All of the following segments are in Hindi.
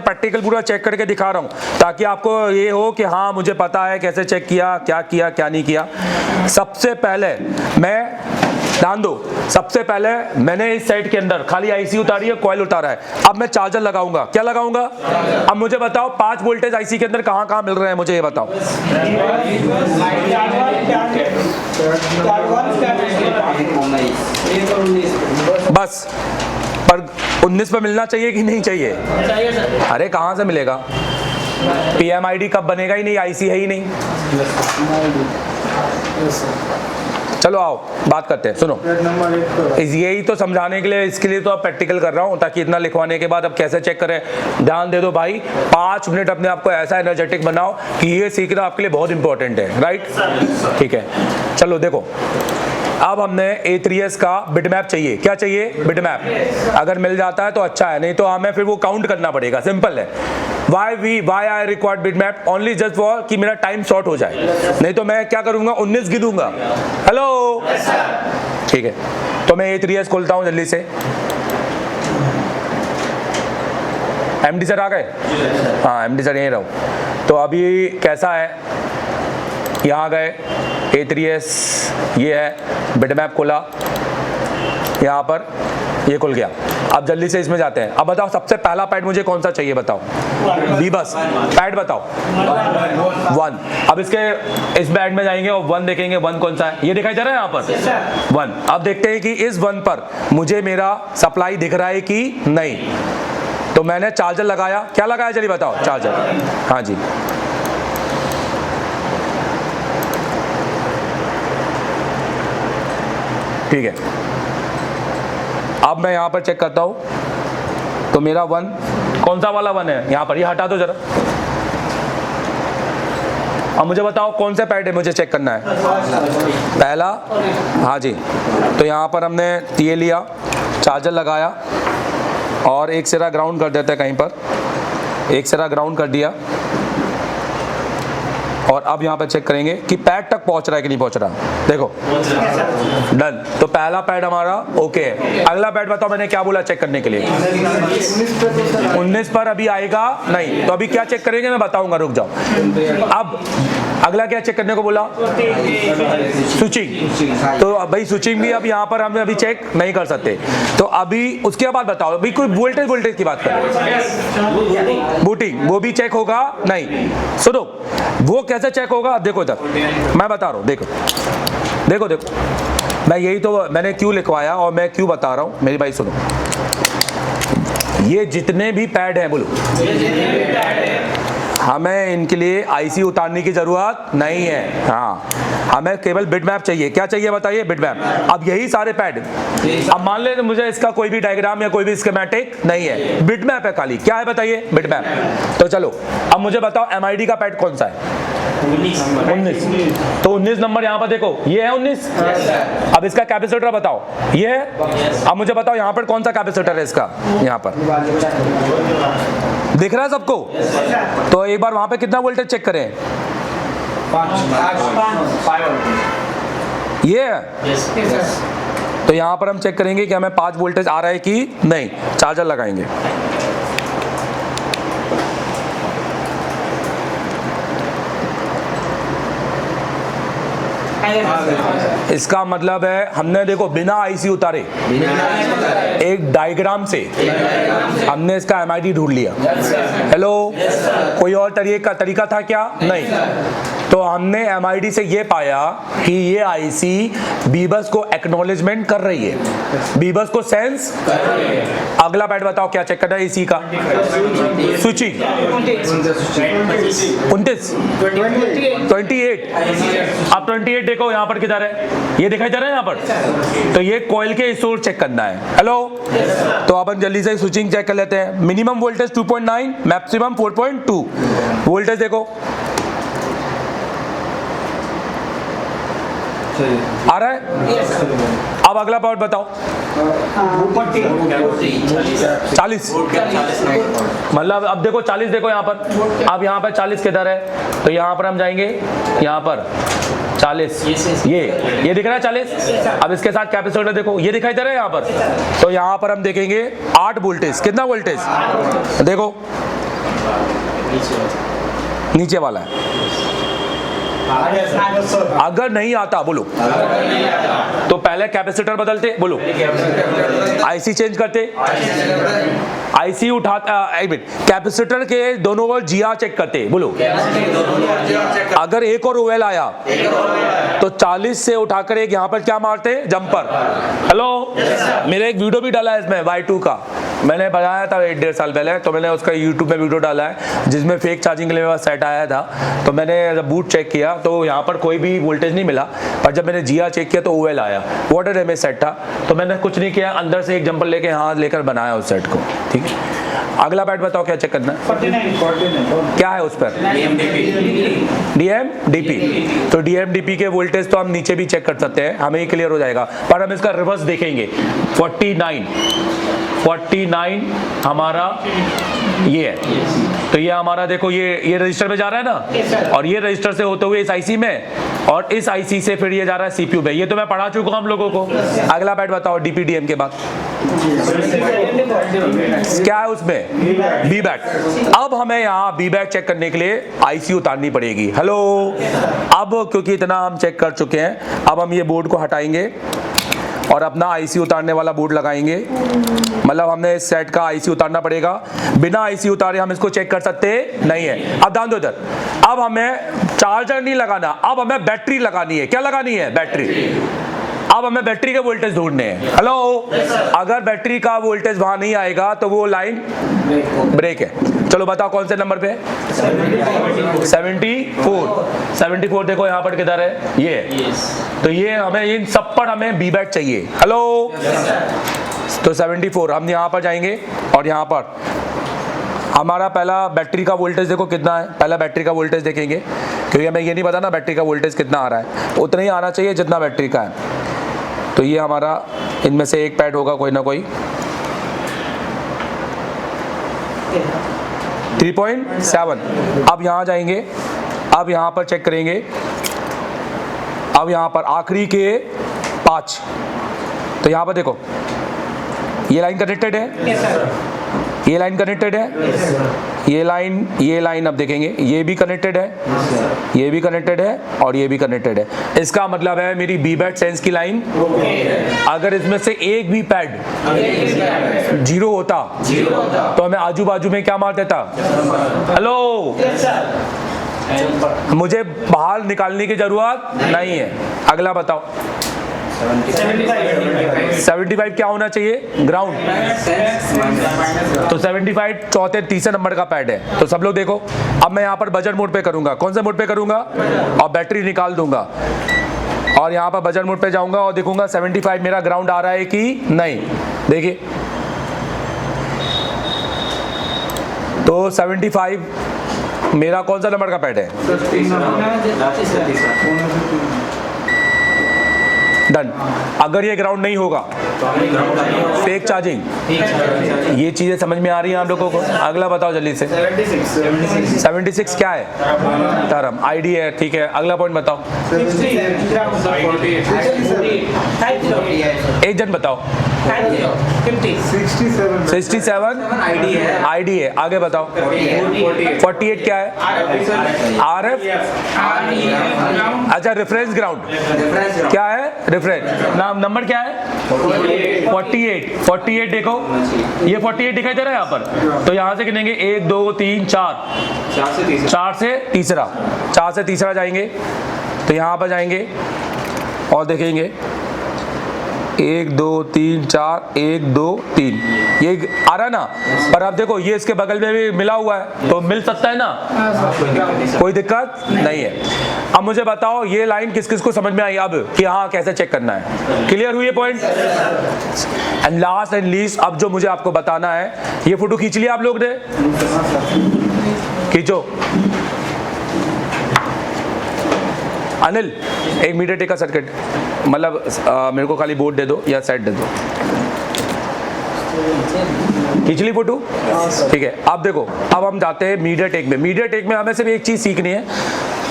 प्रैक्टिकल पूरा चेक करके दिखा रहा हूँ, ताकि आपको ये हो कि हाँ मुझे पता है कैसे चेक किया, क्या नहीं किया। सबसे पहले मैं ध्यान दो, सबसे पहले मैंने इस सेट के अंदर खाली आईसी उतारी है, कॉइल उतारा है। अब मैं चार्जर लगाऊंगा। क्या लगाऊंगा? अब मुझे बताओ 5 वोल्टेज आईसी के अंदर कहाँ कहाँ मिल रहे हैं, मुझे ये बताओ। बस पर 19 पे मिलना चाहिए कि नहीं चाहिए? अरे कहाँ से मिलेगा? पीएमआईडी कब बनेगा ही नहीं, आईसी है ही नहीं। चलो आओ बात करते हैं, सुनो। यही तो समझाने के लिए, इसके लिए तो अब प्रैक्टिकल कर रहा हूँ, ताकि इतना लिखवाने के बाद अब कैसे चेक करें। ध्यान दे दो भाई, 5 मिनट अपने आप को ऐसा एनर्जेटिक बनाओ कि ये सीखना आपके लिए बहुत इंपॉर्टेंट है, राइट? ठीक है, चलो देखो, अब हमने A3S का बिटमैप चाहिए। क्या चाहिए? बिटमैप। अगर मिल जाता है तो अच्छा है, नहीं तो हमें फिर वो काउंट करना पड़ेगा। सिंपल है। Why I required bitmap only just for कि मेरा टाइम शॉर्ट हो जाए, नहीं तो मैं क्या करूंगा, 19 गिनूंगा। हेलो, ठीक है, तो मैं A3S खोलता हूं जल्दी से। MD सर आ गए? हाँ, MD सर यहीं रहो। तो अभी कैसा है, यहाँ गए, A3S ये है, बिटमैप खोला, यहाँ पर ये खुल गया। अब जल्दी से इसमें जाते हैं। अब बताओ सबसे पहला पैड मुझे कौन सा चाहिए, बताओ। बीबस पैड बताओ। 1। अब इसके इस पैड में जाएंगे और 1 देखेंगे। 1 कौन सा है? ये दिखाई दे रहा है यहाँ पर 1। अब देखते हैं कि इस 1 पर मुझे मेरा सप्लाई दिख रहा है कि नहीं। तो मैंने चार्जर लगाया। क्या लगाया चलिए बताओ? चार्जर। हाँ जी, ठीक है। अब मैं यहाँ पर चेक करता हूँ तो मेरा 1 कौन सा वाला 1 है? यहाँ पर, ये हटा दो जरा। अब मुझे बताओ कौन सा पैड है मुझे चेक करना है? पहला। हाँ जी, तो यहाँ पर हमने ये लिया, चार्जर लगाया और एक सिरा ग्राउंड कर देते हैं कहीं पर। एक सिरा ग्राउंड कर दिया और अब यहाँ पे चेक करेंगे कि पैड तक पहुंच रहा है कि नहीं पहुंच रहा। देखो, डन। तो पहला पैड हमारा ओके है। अगला पैड बताओ मैंने क्या बोला चेक करने के लिए? 19 पर अभी आएगा नहीं, तो अभी क्या चेक करेंगे मैं बताऊंगा, रुक जाओ। अब अगला क्या चेक करने को बोला? स्विचिंग। तो भाई स्विचिंग भी अब यहाँ पर हम अभी चेक नहीं कर सकते। तो अभी उसके बाद बताओ, अभी कोई वोल्टेज की बात करें, बूटिंग, वो भी चेक होगा नहीं। सुनो, वो कैसे चेक होगा? अब देखो इधर, मैं बता रहा हूँ, देखो देखो देखो, मैं यही तो मैंने क्यों लिखवाया और मैं क्यों बता रहा हूँ, मेरी भाई सुनो। ये जितने भी पैड हैं, बोलो, हमें इनके लिए आईसी उतारने की जरूरत नहीं है। हाँ, हमें केवल बिटमैप चाहिए। क्या चाहिए बताइए? बिटमैप। अब यही सारे पैड, अब मान ले मुझे इसका कोई भी डायग्राम या कोई भी स्कीमेटिक नहीं है, बिटमैप है खाली। क्या है बताइए? बिटमैप। तो चलो अब मुझे बताओ एमआईडी का पैड कौन सा है? 19। तो 19 नंबर यहाँ पर देखो, ये है 19। अब इसका कैपेसिटर बताओ, ये है। अब मुझे बताओ यहाँ पर कौन सा कैपेसिटर है इसका? यहाँ पर दिख रहा है सबको? तो एक बार वहां पे कितना वोल्टेज चेक करें? 5। ये है। तो यहाँ पर हम चेक करेंगे कि हमें 5 वोल्टेज आ रहा है कि नहीं। चार्जर लगाएंगे। इसका मतलब है हमने देखो बिना आईसी उतारे एक डायग्राम से हमने इसका एमआईडी ढूंढ लिया। हेलो, कोई और तरीका था क्या? नहीं। तो हमने एमआईडी से ये पाया कि ये आईसी बीबस को एक्नॉलेजमेंट कर रही है, बीबस को सेंस कर रही है। अगला पैड बताओ क्या चेक करना है इसी का? स्विचिंग। 29, 28। अब 28 देखो यहाँ पर किधर है? ये दिखाई दे रहा है यहाँ पर? तो ये कॉइल के सोर्स चेक करना है। हेलो, तो अपन जल्दी से स्विचिंग चेक कर लेते हैं। मिनिमम वोल्टेज 2.9, मैक्सिमम 4.2 वोल्टेज देखो आ रहा है। अब अगला पार्ट बताओ। 40, मतलब अब देखो 40 देखो यहाँ पर। अब यहाँ पर 40 किधर है? तो यहाँ पर हम जाएंगे, यहाँ पर 40, ये दिख रहा है 40। अब इसके साथ कैपेसिटर देखो, ये दिखाई दे रहा है यहाँ पर। तो यहाँ पर हम देखेंगे 8 वोल्टेज। कितना वोल्टेज देखो? नीचे वाला है। अगर नहीं आता बोलो, तो पहले कैपेसिटर बदलते, बोलो आईसी चेंज करते, आईसी उठाता, कैपेसिटर के दोनों ओर जीआर चेक करते, बोलो अगर एक और ओएल आया तो 40 से उठाकर एक यहाँ पर क्या मारते, जंपर। हेलो, मेरा एक वीडियो भी डाला है इसमें Y2 का, मैंने बनाया था 1-1.5 साल पहले, तो मैंने उसका YouTube में वीडियो डाला है जिसमें फेक चार्जिंग के लिए मेरा सेट आया था। तो मैंने जब बूट चेक किया तो यहाँ पर कोई भी वोल्टेज नहीं मिला, पर जब मैंने जीआर चेक किया तो ओएल आया, वाटर डैमेज सेट था। तो मैंने कुछ नहीं किया, अंदर से एक जंपर लेके यहाँ लेकर बनाया उस सेट को। ठीक है, अगला बैट बताओ क्या चेक करना है, 49 क्या है उस पर, DMDP। तो DMDP के वोल्टेज तो हम नीचे भी चेक कर सकते हैं, हमें ये क्लियर हो जाएगा, पर हम इसका रिवर्स देखेंगे। 49 हमारा ये है, तो ये हमारा देखो ये रजिस्टर में जा रहा है ना, और ये रजिस्टर से होते हुए इस आईसी में, और इस आईसी से फिर ये जा रहा है सीपीयू में। ये तो मैं पढ़ा चुका हूं हम लोगों को। अगला बैट बताओ DPDM के बाद क्या है उसमें, बी बैट। अब हमें यहाँ बी बैट चेक करने के लिए आईसी उतारनी पड़ेगी। हेलो, अब क्योंकि इतना हम चेक कर चुके हैं, अब हम ये बोर्ड को हटाएंगे और अपना आईसी उतारने वाला बोर्ड लगाएंगे। मतलब हमने इस सेट का आईसी उतारना पड़ेगा, बिना आईसी उतारे हम इसको चेक कर सकते नहीं है। अब ध्यान दो इधर, अब हमें चार्जर नहीं लगाना, अब हमें बैटरी लगानी है। क्या लगानी है, बैटरी। अब हमें बैटरी के वोल्टेज ढूंढने हैं। हेलो, अगर बैटरी का वोल्टेज वहां नहीं आएगा तो वो लाइन ब्रेक है। चलो बताओ कौन से नंबर पे, 74 देखो यहाँ पर किधर है, ये है। तो ये हमें इन सब पर हमें बी बैट चाहिए। हेलो, तो 74 हम यहाँ पर जाएंगे और यहाँ पर हमारा पहला बैटरी का वोल्टेज देखो कितना है, पहला बैटरी का वोल्टेज देखेंगे, क्योंकि हमें ये नहीं पता ना बैटरी का वोल्टेज कितना आ रहा है, उतना ही आना चाहिए जितना बैटरी का है। तो ये हमारा इनमें से एक पैड होगा कोई ना कोई, 3.7। अब यहाँ जाएंगे, अब यहाँ पर चेक करेंगे, अब यहाँ पर आखिरी के 5। तो यहाँ पर देखो ये लाइन कनेक्टेड है, ये लाइन कनेक्टेड है, ये लाइन अब देखेंगे, ये भी कनेक्टेड है, ये भी कनेक्टेड है और ये भी कनेक्टेड है। इसका मतलब है मेरी बी बैट सेंस की लाइन, अगर इसमें से एक भी पैड 0 होता तो हमें आजू बाजू में क्या मार देता। हेलो, मुझे बाहर निकालने की जरूरत नहीं है। अगला बताओ 75 क्या होना चाहिए, ग्राउंड। तो 75 चौथे तीसरे नंबर का पैड है। तो सब लोग देखो, अब मैं यहाँ पर बजट मोड पे करूंगा। कौन से मोड पे करूंगा, और बैटरी निकाल दूंगा और यहाँ पर बजट मोड पे जाऊंगा और देखूंगा 75 मेरा ग्राउंड आ रहा है कि नहीं। देखिए, तो 75 मेरा कौन सा नंबर का पैड है, डन। अगर ये ग्राउंड नहीं होगा, फेक चार्जिंग, ये चीजें समझ में आ रही हैं आप लोगों को। अगला बताओ जल्दी से, 76 क्या है, टर्म आईडी है, ठीक है। अगला पॉइंट बताओ, एक जन बताओ, 67 आईडी है। आगे बताओ, 48 क्या है, RF। अच्छा, रेफरेंस ग्राउंड क्या है, रेफरेंस नाम, नंबर क्या है, 48 देखो, ये 48 दिखाई दे रहा है यहाँ पर। तो यहाँ से गिनेंगे 1 2 3 4, 4 से तीसरा जाएंगे। तो यहाँ पर जाएंगे और देखेंगे 1 2 3 4, 1 2 3, ये आ रहा है ना। पर अब देखो ये इसके बगल में भी मिला हुआ है, तो मिल सकता है ना, कोई दिक्कत नहीं है। अब मुझे बताओ ये लाइन किस किस को समझ में आई अब, कि हाँ कैसे चेक करना है, क्लियर हुई ये point. And last and least, अब जो मुझे आपको बताना है, ये फोटो खींच लिया आप लोग ने, खींचो। अनिल, एक मीडियाटेक का सर्किट, मतलब मेरे को खाली बोर्ड दे दो या सेट दे दो। खींच ली फोटो, ठीक है। अब देखो, अब हम जाते हैं मीडियाटेक में। मीडियाटेक में हमें सिर्फ एक चीज सीखनी है,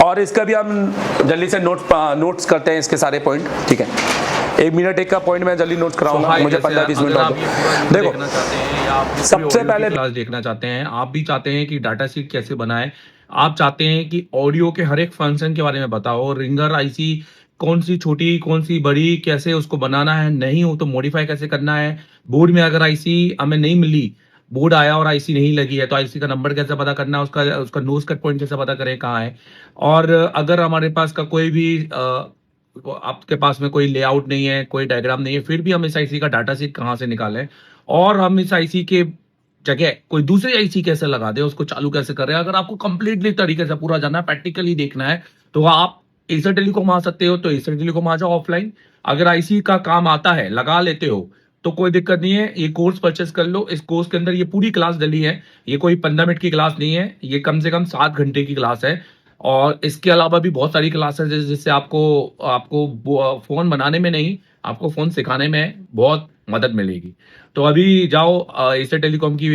और इसका भी हम जल्दी से नोट्स करते हैं, इसके सारे पॉइंट, ठीक है। 1 मिनट एक का पॉइंट मैं जल्दी नोट कराऊंगा, मुझे 15-20 मिनट और दो। देखो सबसे पहले क्लास देखना चाहते हैं, आप भी चाहते हैं कि डाटा शीट कैसे बनाए, आप चाहते हैं कि ऑडियो के हर एक फंक्शन के बारे में बताओ, रिंगर आईसी कौन सी छोटी कौन सी बड़ी, कैसे उसको बनाना है, नहीं हो तो मॉडिफाई कैसे करना है, बोर्ड में अगर आईसी हमें नहीं मिली, बोर्ड आया और आईसी नहीं लगी है तो आईसी का नंबर कैसे पता करना है, उसका उसका नोज कट पॉइंट कैसे पता करें कहाँ है। और अगर हमारे पास का कोई भी आपके पास में कोई लेआउट नहीं है, कोई डायग्राम नहीं है, फिर भी हम इस आईसी का डाटा शीट कहाँ से निकालें, और हम इस आईसी के जगह कोई दूसरी आईसी कैसे लगा दे, उसको चालू कैसे करें। अगर आपको कंप्लीटली तरीके से पूरा जानना है, प्रैक्टिकली देखना है, तो आप एसर टेलीकॉम आ सकते हो, तो एसर टेलीकॉम आ जाओ ऑफलाइन। अगर आईसी का काम आता है, लगा लेते हो, तो कोई दिक्कत नहीं है, ये कोर्स परचेस कर लो। इस कोर्स के अंदर ये पूरी क्लास डली है, ये कोई 15 मिनट की क्लास नहीं है, ये कम से कम 7 घंटे की क्लास है। और इसके अलावा भी बहुत सारी क्लासेस है जिससे आपको आपको फोन बनाने में नहीं, आपको फोन सिखाने में बहुत मदद मिलेगी। तो अभी जाओ एसर टेलीकॉम की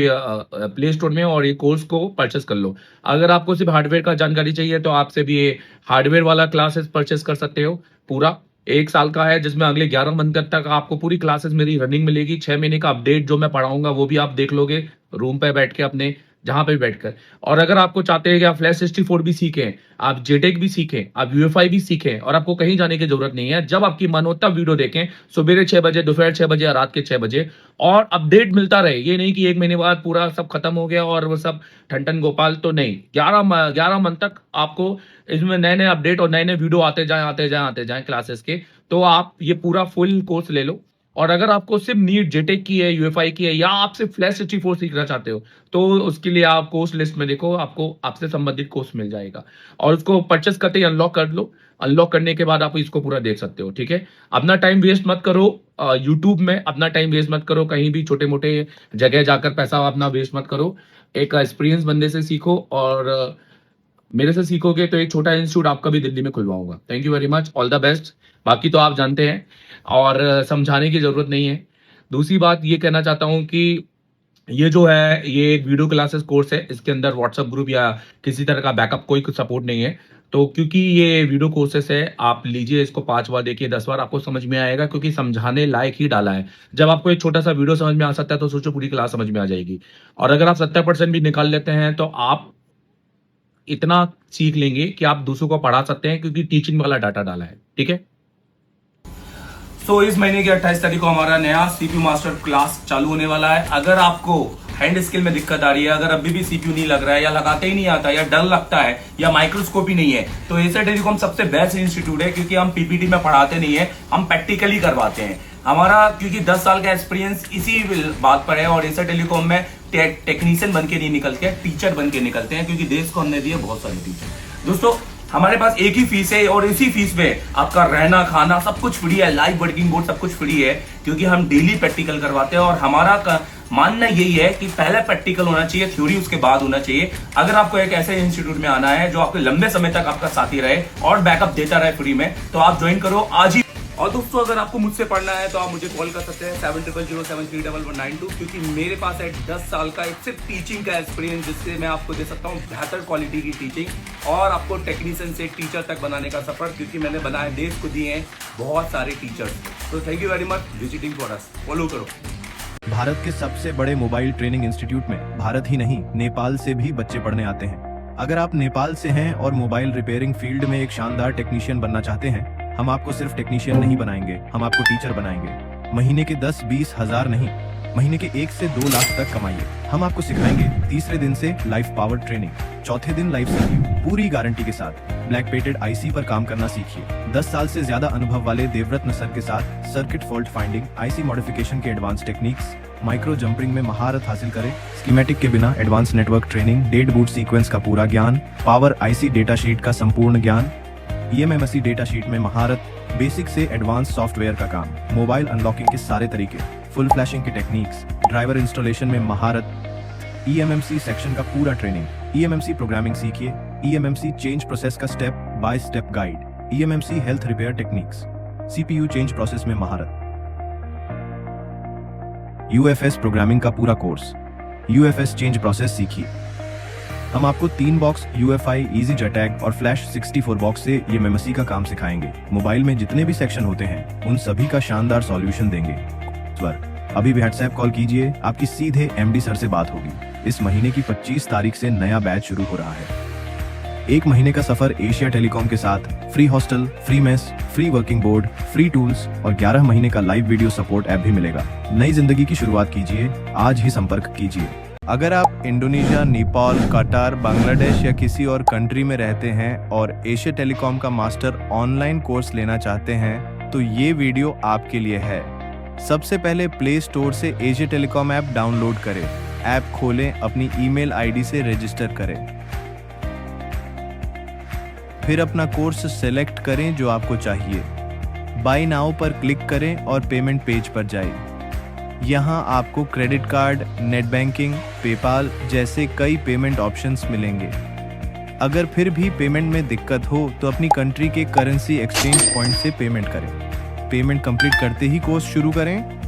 प्ले स्टोर में और ये कोर्स को परचेस कर लो। अगर आपको सिर्फ हार्डवेयर का जानकारी चाहिए तो आप सिर्फ ये हार्डवेयर वाला क्लासेस परचेस कर सकते हो। पूरा 1 साल का है, जिसमें अगले 11 मंथ तक आपको पूरी क्लासेस मेरी रनिंग मिलेगी। 6 महीने का अपडेट जो मैं पढ़ाऊंगा वो भी आप देख लोगे रूम पे बैठ के, अपने जहां पे बैठकर। और अगर आपको चाहते हैं कि आप फ्लैश 64 भी सीखें, आप जेटेक भी सीखें, आप यूएफआई भी सीखें, और आपको कहीं जाने की जरूरत नहीं है, जब आपकी मन हो तब वीडियो देखें, सुबह 6 बजे, दोपहर 6 बजे या रात के 6 बजे, और अपडेट मिलता रहे। ये नहीं कि 1 महीने बाद पूरा सब खत्म हो गया और वो सब ठन गोपाल, तो नहीं। 11 मंथ तक आपको इसमें नए नए अपडेट और नए नए वीडियो आते जाए क्लासेस के। तो आप ये पूरा फुल कोर्स ले लो। और अगर आपको सिर्फ नीट जेटेक की है, यूएफआई की है, या आप सिर्फ फ्लैश 64 सीखना चाहते हो, तो उसके लिए आप कोर्स लिस्ट में देखो, आपको आपसे संबंधित कोर्स मिल जाएगा। और उसको परचेस करते ही अनलॉक कर लो। अनलॉक करने के बाद आप इसको पूरा देख सकते हो। ठीक है, अपना टाइम वेस्ट मत करो यूट्यूब में, अपना टाइम वेस्ट मत करो कहीं भी छोटे मोटे जगह जाकर, पैसा अपना वेस्ट मत करो। एक एक्सपीरियंस बंदे से सीखो, और मेरे से सीखोगे तो एक छोटा इंस्टीट्यूट आपका भी दिल्ली में खुलवाऊंगा। Thank you very much, all the best. बाकी तो आप जानते हैं और समझाने की जरूरत नहीं है। दूसरी बात ये कहना चाहता हूं कि ये जो है ये एक वीडियो क्लासेस कोर्स है, इसके अंदर व्हाट्सएप ग्रुप या किसी तरह का बैकअप कोई कुछ सपोर्ट नहीं है। तो क्योंकि ये वीडियो कोर्सेस है, आप लीजिए इसको 5 बार देखिए, 10 बार आपको समझ में आएगा, क्योंकि समझाने लायक ही डाला है। जब आपको एक छोटा सा वीडियो समझ में आ सकता है तो सोचो पूरी क्लास समझ में आ जाएगी। और अगर आप 70% भी निकाल लेते हैं तो आप इतना सीख लेंगे कि आप दूसरों को पढ़ा सकते हैं, क्योंकि टीचिंग वाला डाटा डाला है। ठीक है, इस महीने की 28 तारीख को हमारा नया सीपीयू मास्टर क्लास चालू होने वाला है। अगर आपको हैंड स्किल में दिक्कत आ रही है, अगर अभी भी सीपीयू नहीं लग रहा है, या लगाते ही नहीं आता, या डर लगता है, या माइक्रोस्कोप ही नहीं है, तो एसर टेलीकॉम सबसे बेस्ट इंस्टीट्यूट है। क्योंकि हम पीपीटी में पढ़ाते नहीं है, हम प्रैक्टिकली करवाते हैं। हमारा क्योंकि 10 साल का एक्सपीरियंस इसी बात पर है, और एसर टेलीकॉम में टेक्नीशियन बन के नहीं निकलते हैं, टीचर बन के निकलते हैं, क्योंकि देश को हमने दिए बहुत सारे टीचर। दोस्तों हमारे पास एक ही फीस है, और इसी फीस में आपका रहना खाना सब कुछ फ्री है, लाइव वर्किंग बोर्ड सब कुछ फ्री है, क्योंकि हम डेली प्रैक्टिकल करवाते हैं। और हमारा मानना यही है कि पहले प्रैक्टिकल होना चाहिए, थ्योरी उसके बाद होना चाहिए। अगर आपको एक ऐसे इंस्टीट्यूट में आना है जो आपके लंबे समय तक आपका साथी रहे और बैकअप देता रहे फ्री में, तो आप ज्वाइन करो आज ही। और दोस्तों अगर आपको मुझसे पढ़ना है तो आप मुझे कॉल कर सकते हैं 7007311192, क्योंकि मेरे पास है 10 साल का एक सिर्फ टीचिंग का एक्सपीरियंस, जिससे मैं आपको दे सकता हूँ बेहतर क्वालिटी की टीचिंग, और आपको टेक्नीशियन से टीचर तक बनाने का सफर, क्योंकि मैंने बनाए, देश को दिए हैं बहुत सारे टीचर्स। तो thank you very much visiting for us, follow करो। भारत के सबसे बड़े मोबाइल ट्रेनिंग इंस्टीट्यूट में भारत ही नहीं नेपाल से भी बच्चे पढ़ने आते हैं। अगर आप नेपाल से हैं और मोबाइल रिपेयरिंग फील्ड में एक शानदार टेक्नीशियन बनना चाहते हैं, हम आपको सिर्फ टेक्नीशियन नहीं बनाएंगे, हम आपको टीचर बनाएंगे। महीने के 10-20 हज़ार नहीं, महीने के 1 से 2 लाख तक कमाइए। हम आपको सिखाएंगे तीसरे दिन से लाइफ पावर ट्रेनिंग, चौथे दिन लाइफ सीपीयू, पूरी गारंटी के साथ ब्लैक पेटेड आईसी पर काम करना सीखिए। 10 साल से ज्यादा अनुभव वाले देवरत्न सर के साथ circuit fault finding, IC modification के एडवांस टेक्निक्स, माइक्रो जंपरिंग में महारत हासिल करें। स्कीमेटिक के बिना advance network training, dead boot sequence का पूरा ज्ञान, पावर आईसी डेटा शीट का संपूर्ण ज्ञान, ईएमएमसी डेटा शीट में महारत, बेसिक से एडवांस सॉफ्टवेयर का काम, मोबाइल अनलॉकिंग के सारे तरीके, फुल फ्लैशिंग की टेक्निक्स, ड्राइवर इंस्टॉलेशन में महारत, ईएमएमसी सेक्शन का पूरा ट्रेनिंग, ईएमएमसी प्रोग्रामिंग सीखिए, ईएमएमसी चेंज प्रोसेस का step by step guide, eMMC health repair techniques, CPU change process में महारत, यूएफएस प्रोग्रामिंग का पूरा कोर्स, यूएफएस चेंज प्रोसेस सीखिए। हम आपको 3 बॉक्स UEFI EasyJet Tag और फ्लैश 64 बॉक्स से ये मेमसी का काम सिखाएंगे। मोबाइल में जितने भी सेक्शन होते हैं उन सभी का शानदार सॉल्यूशन देंगे। अभी व्हाट्सएप कॉल कीजिए, आपकी सीधे MD सर से बात होगी। इस महीने की 25 तारीख से नया बैच शुरू हो रहा है। 1 महीने का सफर एशिया टेलीकॉम के साथ, free hostel, free mess, free working board, free tools और 11 महीने का लाइव वीडियो सपोर्ट ऐप भी मिलेगा। नई जिंदगी की शुरुआत कीजिए, आज ही संपर्क कीजिए। अगर आप इंडोनेशिया, नेपाल, कतार, बांग्लादेश या किसी और कंट्री में रहते हैं और एशिया टेलीकॉम का मास्टर ऑनलाइन कोर्स लेना चाहते हैं तो ये वीडियो आपके लिए है। सबसे पहले प्ले स्टोर से एशिया टेलीकॉम ऐप डाउनलोड करें। ऐप खोलें, अपनी ईमेल आईडी से रजिस्टर करें, फिर अपना कोर्स सेलेक्ट करें जो आपको चाहिए। बाय नाउ पर क्लिक करें और पेमेंट पेज पर जाएं। यहाँ आपको credit card, net banking, PayPal जैसे कई पेमेंट ऑप्शंस मिलेंगे। अगर फिर भी पेमेंट में दिक्कत हो तो अपनी कंट्री के करेंसी एक्सचेंज पॉइंट से पेमेंट करें। पेमेंट कंप्लीट करते ही कोर्स शुरू करें।